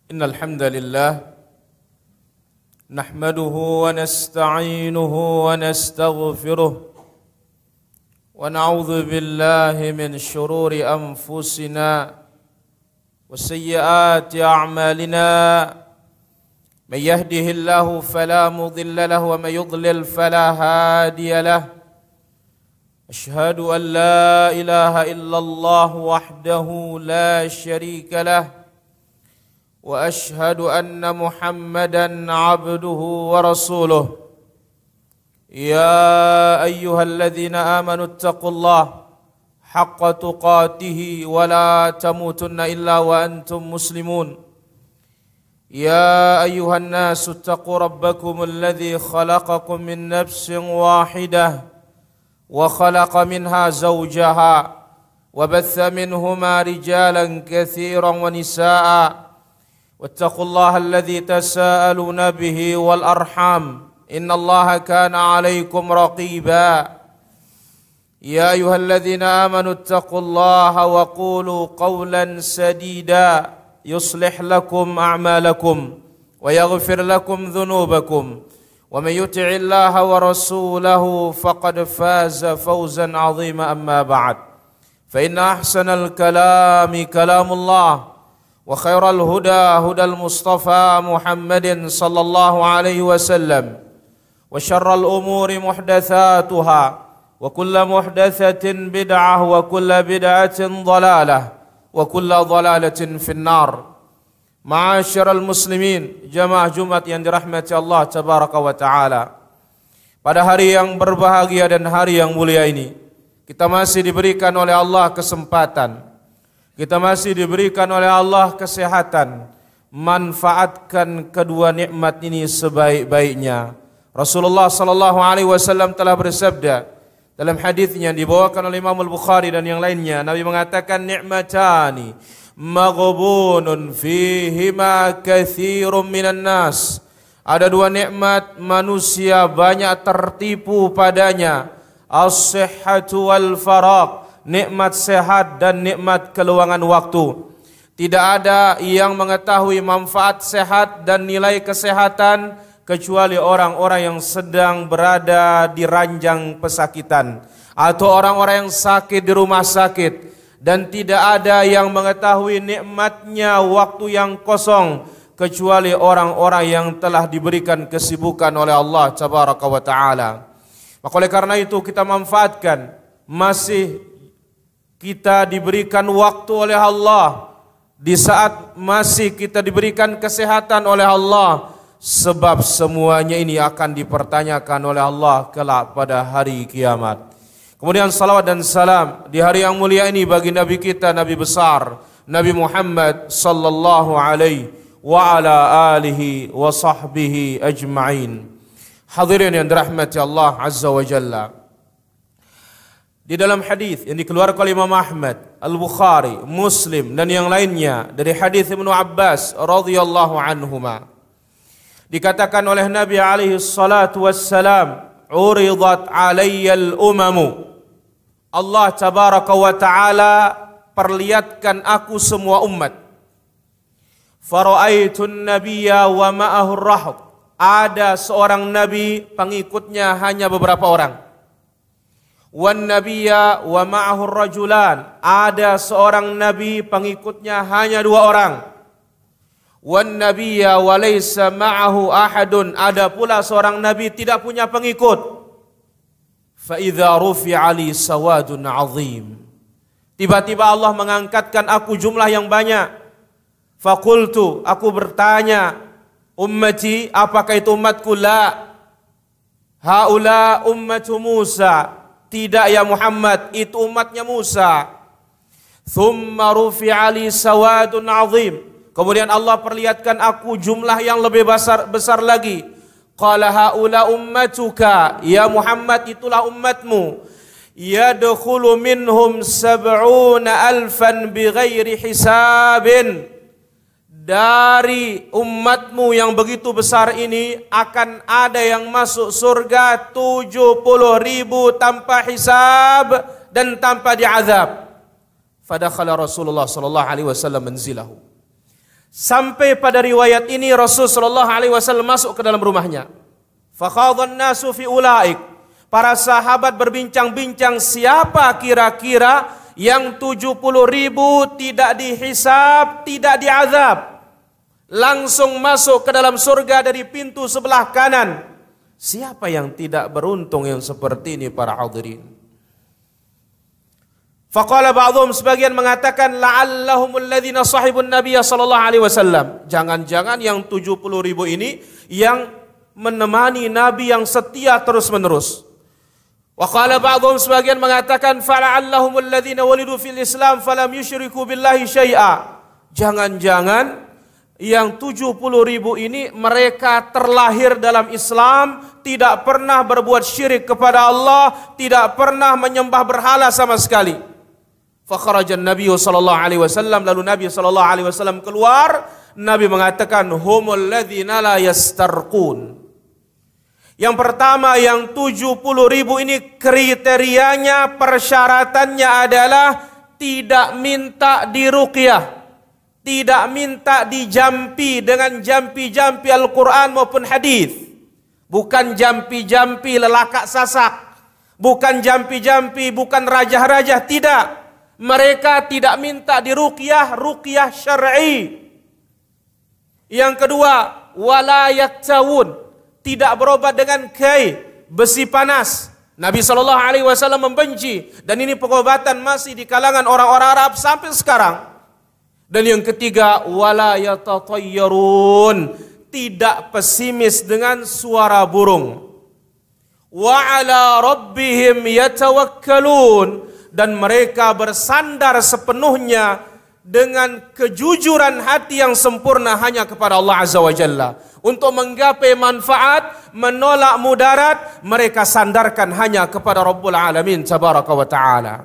إن الحمد لله نحمده ونستعينه ونستغفره ونعوذ بالله من شرور أنفسنا وسيئات أعمالنا من يهده الله فلا مضل له ومن يضلل فلا هادي له أشهد أن لا إله إلا الله وحده لا شريك له وأشهد أن محمدا عبده ورسوله يا أيها الذين آمنوا اتقوا الله حق تقاته ولا تموتن إلا وأنتم مسلمون يا أيها الناس اتقوا ربكم الذي خلقكم من نفس واحدة وخلق منها زوجها وبث منهما رجالا كثيرا ونساء واتقوا الله الذي تساءلون به والأرحام إن الله كان عليكم رقيبا يا أيها الذين آمنوا اتقوا الله وقولوا قولا سديدا يصلح لكم أعمالكم ويغفر لكم ذنوبكم ومن يطع الله ورسوله فقد فاز فوزا عظيما أما بعد فإن أحسن الكلام كلام الله وخير الهدى هدى المصطفى محمد صلى الله عليه وسلم وشر الأمور محدثاتها وكل محدثة بدعة وكل بدعة ضلالة وكل ضلالة في النار. Ma'asyiral muslimin, jamaah Jumat yang dirahmati Allah tabaraka wa taala. Pada hari yang berbahagia dan hari yang mulia ini, kita masih diberikan oleh Allah kesempatan. Kita masih diberikan oleh Allah kesehatan. Manfaatkan kedua nikmat ini sebaik-baiknya. Rasulullah sallallahu alaihi wasallam telah bersabda dalam hadisnya yang dibawakan oleh Imam Al-Bukhari dan yang lainnya, Nabi mengatakan ni'matani maghbunun fihima katsirun minan nas. Ada dua nikmat manusia banyak tertipu padanya. As-sihhatu wal faragh, nikmat sehat dan nikmat keluangan waktu. Tidak ada yang mengetahui manfaat sehat dan nilai kesehatan kecuali orang-orang yang sedang berada di ranjang pesakitan atau orang-orang yang sakit di rumah sakit. Dan tidak ada yang mengetahui nikmatnya waktu yang kosong kecuali orang-orang yang telah diberikan kesibukan oleh Allah tabaraka wa taala. Maka oleh karena itu kita manfaatkan masih kita diberikan waktu oleh Allah, di saat masih kita diberikan kesehatan oleh Allah, sebab semuanya ini akan dipertanyakan oleh Allah kelak pada hari kiamat. Kemudian salawat dan salam di hari yang mulia ini bagi Nabi kita, Nabi besar, Nabi Muhammad sallallahu alaihi wa ala alihi wa sahbihi ajma'in. Hadirin yang dirahmati Allah azza wa jalla. Di dalam hadis yang dikeluarkan oleh Imam Ahmad, Al-Bukhari, Muslim dan yang lainnya dari hadis Ibnu Abbas radhiyallahu anhuma, dikatakan oleh Nabi alaihi salatu wassalam, uridat alayyal umamu, Allah tabaraka wa taala perlihatkan aku semua umat. Fara'aitun nabiyya wa ma'ahu rahb, ada seorang nabi, pengikutnya hanya beberapa orang. Wan nabiyya wa ma'ahu rajulan, ada seorang nabi, pengikutnya hanya dua orang. Wan nabiyya wa laysa ma'ahu ahadun, ada pula seorang nabi tidak punya pengikut. Fa idza rufi'a li sawadun 'azim, tiba-tiba Allah mengangkatkan aku jumlah yang banyak. Faqultu, aku bertanya, ummati, apakah itu umatku? La, haula ummatu Musa, tidak ya Muhammad, itu umatnya Musa. Thumma rufi'a li sawadun 'azim, kemudian Allah perlihatkan aku jumlah yang lebih besar lagi. Qala haula ummatuka, ya Muhammad, itulah umatmu. Yadkhulu minhum 70,000 bighairi hisabin, dari umatmu yang begitu besar ini akan ada yang masuk surga 70.000 tanpa hisab dan tanpa diazab. Fadakhala Rasulullah sallallahu alaihi wasallam manzilahu. Sampai pada riwayat ini Rasulullah SAW masuk ke dalam rumahnya. Fakhadhan nasu fi ulaik. Para sahabat berbincang-bincang siapa kira-kira yang 70.000 tidak dihisab, tidak diazab, langsung masuk ke dalam surga dari pintu sebelah kanan. Siapa yang tidak beruntung yang seperti ini para hadirin? Faqala ba'dhum, sebagian mengatakan la'allahumul ladzina sahibun nabiyya sallallahu alaihi wasallam. Jangan-jangan yang 70.000 ini yang menemani Nabi yang setia terus-menerus. Wa qala ba'dhum, sebagian mengatakan fala'allahumul ladzina walidu fil Islam falam yusyriku billahi syai'a. Jangan-jangan yang 70.000 ini mereka terlahir dalam Islam, tidak pernah berbuat syirik kepada Allah, tidak pernah menyembah berhala sama sekali. Fa kharajan Nabi sallallahu alaihi wasallam, lalu Nabi sallallahu alaihi wasallam keluar. Nabi mengatakan humul ladzina la yastarqun. Yang pertama, yang 70.000 ini kriterianya, persyaratannya adalah tidak minta diruqyah, tidak minta dijampi dengan jampi-jampi Al-Quran maupun hadis. Bukan jampi-jampi lelakak sasak, bukan jampi-jampi, bukan rajah-rajah, tidak. Mereka tidak minta diruqyah, ruqyah syar'i. Yang kedua, wala yaktawun, tidak berobat dengan kai, besi panas. Nabi SAW membenci, dan ini pengobatan masih di kalangan orang-orang Arab sampai sekarang. Dan yang ketiga, wala yatatayyarun, tidak pesimis dengan suara burung. Wa ala rabbihim yatawakkalun, dan mereka bersandar sepenuhnya dengan kejujuran hati yang sempurna hanya kepada Allah Azza wa Jalla. Untuk menggapai manfaat, menolak mudarat, mereka sandarkan hanya kepada Rabbul Alamin Tabaraka wa Ta'ala.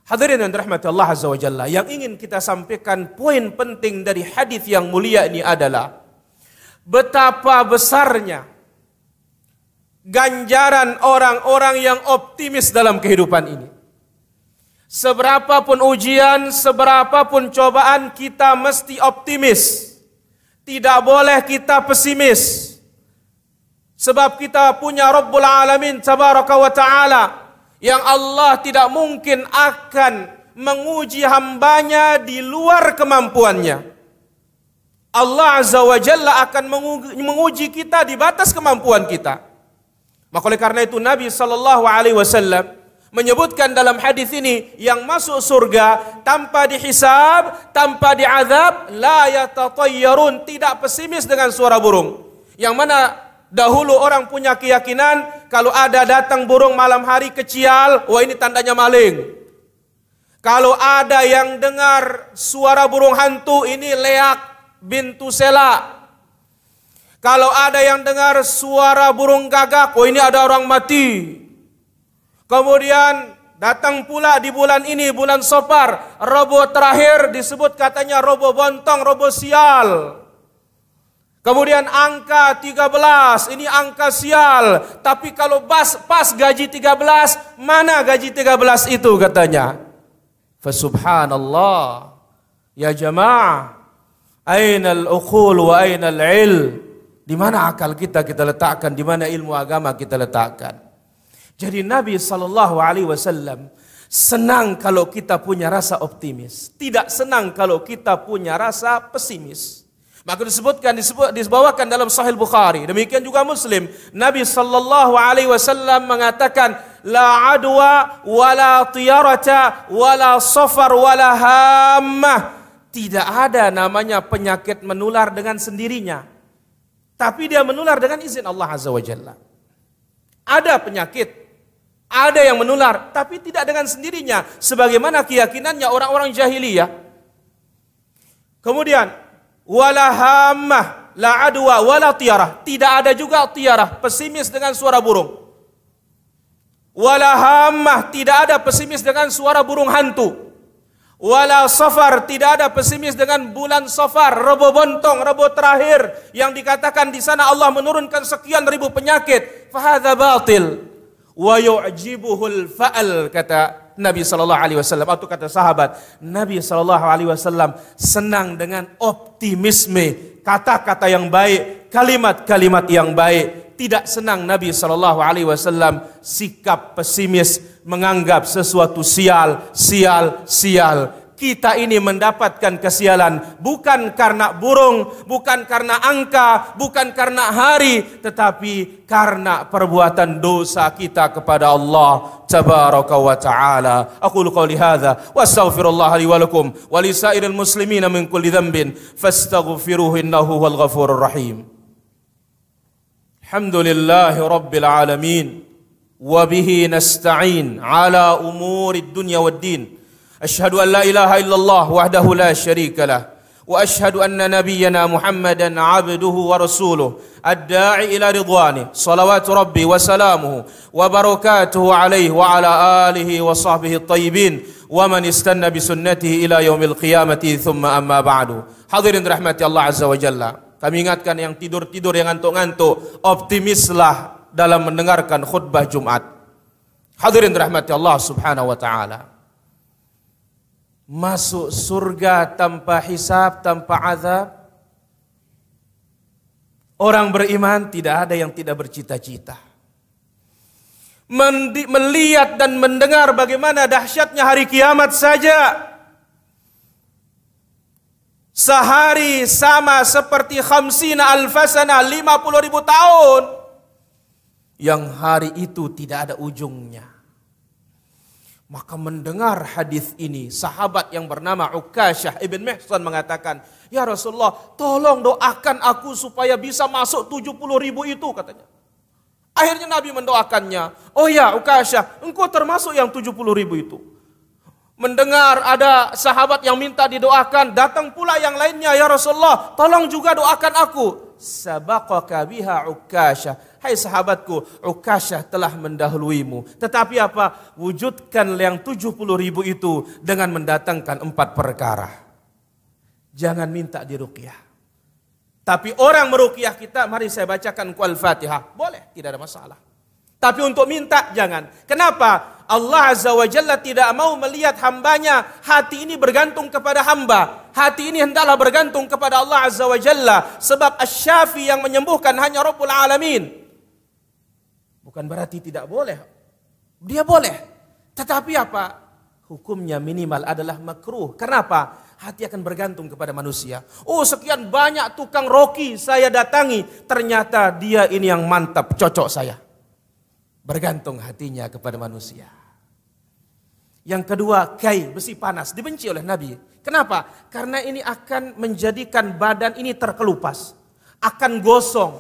Hadirin yang dirahmati Allah Azza wa Jalla, yang ingin kita sampaikan, poin penting dari hadis yang mulia ini adalah betapa besarnya ganjaran orang-orang yang optimis dalam kehidupan ini. Seberapapun ujian, seberapapun cobaan, kita mesti optimis. Tidak boleh kita pesimis. Sebab kita punya Rabbul Alamin Tabaraka wa Ta'ala, yang Allah tidak mungkin akan menguji hambanya di luar kemampuannya. Allah Azza wa Jalla akan menguji kita di batas kemampuan kita. Maka oleh karena itu Nabi SAW menyebutkan dalam hadis ini, yang masuk surga tanpa dihisab, tanpa diazab, la yatatayyarun, tidak pesimis dengan suara burung. Yang mana dahulu orang punya keyakinan kalau ada datang burung malam hari kecial, wah ini tandanya maling. Kalau ada yang dengar suara burung hantu, ini leak bintu sela. Kalau ada yang dengar suara burung gagak, oh ini ada orang mati. Kemudian datang pula di bulan ini, bulan Safar, robo terakhir disebut katanya robo bontong, robo sial. Kemudian angka 13, ini angka sial. Tapi kalau pas gaji 13, mana gaji 13 itu katanya? Fasubhanallah. Ya jamaah, aina al-uqul wa aina al-ilm? Di mana akal kita letakkan, di mana ilmu agama kita letakkan? Jadi Nabi SAW senang kalau kita punya rasa optimis, tidak senang kalau kita punya rasa pesimis. Maka dibawakan dalam Sahih Bukhari, demikian juga Muslim. Nabi SAW mengatakan, la adwa wala tiyarata wala safar wala hammah. Tidak ada namanya penyakit menular dengan sendirinya, tapi dia menular dengan izin Allah Azza wa Jalla. Ada penyakit, ada yang menular, tapi tidak dengan sendirinya, sebagaimana keyakinannya orang-orang jahiliyah. Kemudian wala hammah, la adwa wala tiyarah, tidak ada juga tiyarah, pesimis dengan suara burung. Wala hammah, tidak ada pesimis dengan suara burung hantu. Wala safar, tidak ada pesimis dengan bulan Safar, rebo bontong, rebo terakhir, yang dikatakan di sana Allah menurunkan sekian ribu penyakit. Fahadza batil wa yu'jibuhul fa'al, kata Nabi SAW, atau kata sahabat, Nabi SAW senang dengan optimisme, kata-kata yang baik, kalimat-kalimat yang baik. Tidak senang Nabi SAW sikap pesimis, menganggap sesuatu sial. Kita ini mendapatkan kesialan bukan karena burung, bukan karena angka, bukan karena hari, tetapi karena perbuatan dosa kita kepada Allah tabaraka wa ta'ala. Aqulu qawli hadza wa astaghfirullah li wa lakum wa li sa'iril muslimina min kulli dhanbin fastaghfiruhu innahu huwal ghafurur rahim. Alhamdulillahi rabbil alamin wa bihi nasta'in ala umurid dunya waddin. Asyhadu an la ilaha illallah wahdahu la syarika lah wa asyhadu anna nabiyyana Muhammadan abduhu wa rasuluh ad-da'i ila ridwani salawatu rabbi wa salamuhu wa barakatuhu alaihi wa ala alihi wa sahbihi at-tayyibin wa man istanna bi sunnatihi ila yaumil qiyamati thumma amma ba'du. Hadirin rahmati Allah azza wa jalla, kami ingatkan yang tidur-tidur, yang ngantuk-ngantuk, optimislah dalam mendengarkan khutbah Jumat. Hadirin rahmati Allah subhanahu wa ta'ala. Masuk surga tanpa hisab, tanpa azab. Orang beriman tidak ada yang tidak bercita-cita. Melihat dan mendengar bagaimana dahsyatnya hari kiamat saja. Sehari sama seperti khamsina alfasana, 50.000 tahun. Yang hari itu tidak ada ujungnya. Maka mendengar hadis ini, sahabat yang bernama Ukasyah ibn Mihsan mengatakan, "Ya Rasulullah, tolong doakan aku supaya bisa masuk 70.000 itu," katanya. Akhirnya Nabi mendoakannya. "Oh ya Ukasyah, engkau termasuk yang 70.000 itu." Mendengar ada sahabat yang minta didoakan, datang pula yang lainnya, "Ya Rasulullah, tolong juga doakan aku." Sabaqaka biha Ukasyah. Hai sahabatku, Ukasyah telah mendahuluimu. Tetapi apa? Wujudkan yang 70.000 itu dengan mendatangkan 4 perkara. Jangan minta diruqyah. Tapi orang meruqyah kita, mari saya bacakan Al-Fatihah. Boleh, tidak ada masalah. Tapi untuk minta, jangan. Kenapa? Allah Azza wa Jalla tidak mau melihat hambanya. Hati ini bergantung kepada hamba. Hati ini hendaklah bergantung kepada Allah Azza wa Jalla. Sebab Asy-Syafi yang menyembuhkan hanya Rabbul Alamin. Bukan berarti tidak boleh. Dia boleh. Tetapi apa? Hukumnya minimal adalah makruh. Kenapa? Hati akan bergantung kepada manusia. Oh, sekian banyak tukang roki saya datangi. Ternyata dia ini yang mantap, cocok saya. Bergantung hatinya kepada manusia. Yang kedua, kai, besi panas, dibenci oleh Nabi. Kenapa? Karena ini akan menjadikan badan ini terkelupas, akan gosong.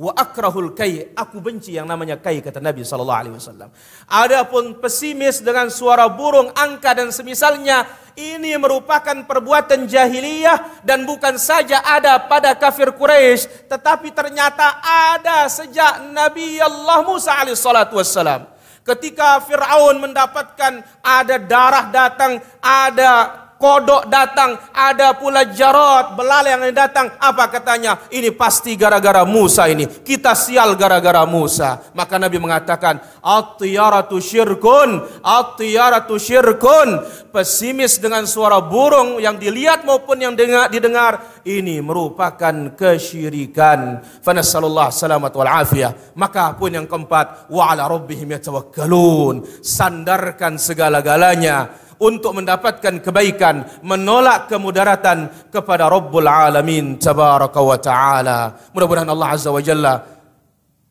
Wa akrahul kai, aku benci yang namanya kai, kata Nabi SAW. Adapun pesimis dengan suara burung, angka dan semisalnya, ini merupakan perbuatan jahiliyah dan bukan saja ada pada kafir Quraisy, tetapi ternyata ada sejak Nabi Allah Musa alaihissalam. Ketika Fir'aun mendapatkan ada darah datang, ada kodok datang, ada pula jarad, belalang yang datang. Apa katanya? Ini pasti gara-gara Musa ini. Kita sial gara-gara Musa. Maka Nabi mengatakan, at-tiyaratu syirkun, at-tiyaratu syirkun. Pesimis dengan suara burung yang dilihat maupun yang didengar, ini merupakan kesyirikan. Fanassallallahu salamat wal afiyah. Maka pun yang keempat, wa ala rabbihim yatawakkalun. Sandarkan segala-galanya untuk mendapatkan kebaikan, menolak kemudaratan kepada Rabbul Alamin tabaraka wa ta'ala. Mudah-mudahan Allah Azza wa Jalla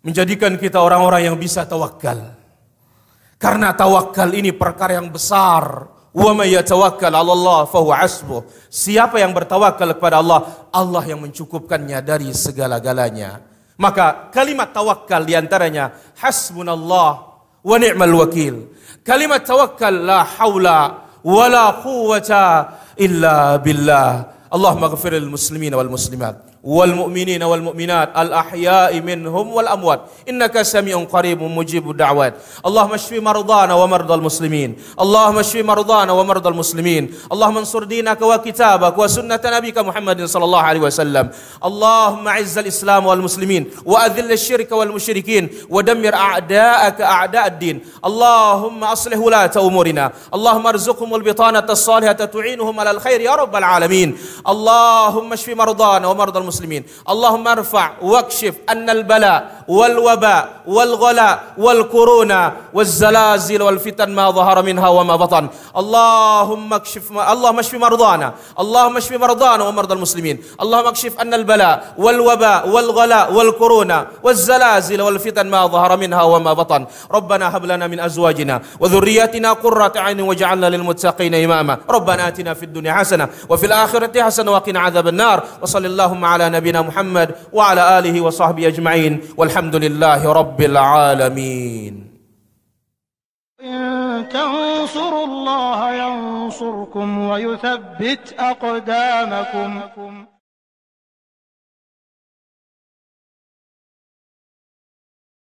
menjadikan kita orang-orang yang bisa tawakal. Karena tawakal ini perkara yang besar. Wa may yatawakkal 'ala Allah fa huwa hasbuh. Siapa yang bertawakal kepada Allah, Allah yang mencukupkannya dari segala-galanya. Maka kalimat tawakal diantaranya hasbunallah wa ni'mal wakil. Kalimat tawakkal la haula wala quwwata illa billah. Allahumma ghfir lil muslimin wal muslimat والمؤمنين والمؤمنات الأحياء منهم والأموات إنك سميع قريب مجيب الدعوات. اللهم اشف مرضانا ومرضى المسلمين، اللهم اشف مرضانا ومرضى المسلمين، اللهم انصر دينك وكتابك وسنة نبيك محمد صلى الله عليه وسلم. اللهم اعز الإسلام والمسلمين وأذل الشرك والمشركين ودمر أعداءك أعداء الدين. اللهم أصلح ولاة أمورنا، اللهم ارزقهم البطانة الصالحة تعينهم على الخير يا رب العالمين. اللهم اشف مرضانا ومرضى المسلمين. اللهم ارفع واكشف أن البلاء والوباء والغلاء والكورونا والزلازل والفتن ما ظهر منها وما بطن. اللهم اشف مرضانا، اللهم اشف مرضانا ومرضى المسلمين. اللهم اكشف أن البلاء والوباء والغلاء والكورونا والزلازل والفتن ما ظهر منها وما بطن. ربنا هب لنا من أزواجنا وذرياتنا قرة عين واجعلنا للمتقين إماما. ربنا آتنا في الدنيا حسنة وفي الآخرة حسنة وقنا عذاب النار. وصل اللهم على نبينا محمد وعلى آله وصحبه أجمعين والحمد لله رب العالمين. إن تنصروا الله ينصركم ويثبت أقدامكم.